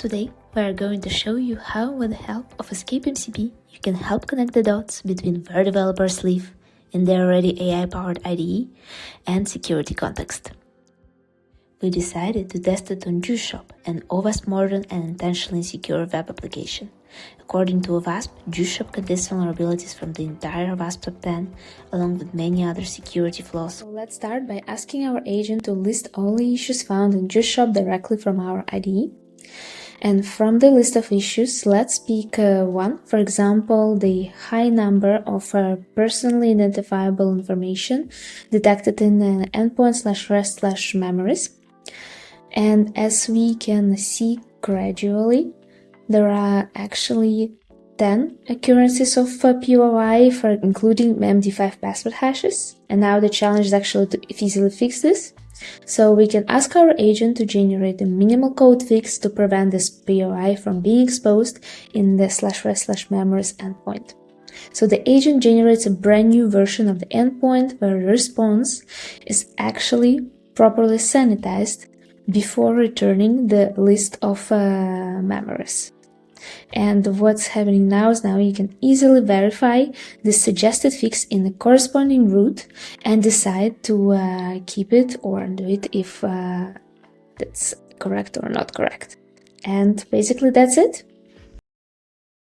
Today, we are going to show you how, with the help of Escape MCP, you can help connect the dots between where developers live in their already AI-powered IDE and security context. We decided to test it on JuiceShop, an OWASP modern and intentionally secure web application. According to OWASP, JuiceShop contains vulnerabilities from the entire OWASP top 10, along with many other security flaws. So let's start by asking our agent to list all the issues found in JuiceShop directly from our IDE. And from the list of issues, let's pick one, for example, the high number of personally identifiable information detected in endpoint/rest/memories. And as we can see gradually, there are actually 10 occurrences of POI, including MD5 password hashes. And now the challenge is actually to easily fix this. So we can ask our agent to generate a minimal code fix to prevent this POI from being exposed in the /rest/memories endpoint. So the agent generates a brand new version of the endpoint where the response is actually properly sanitized before returning the list of memories. And what's happening now is you can easily verify the suggested fix in the corresponding route and decide to keep it or undo it if that's correct or not correct. And basically that's it.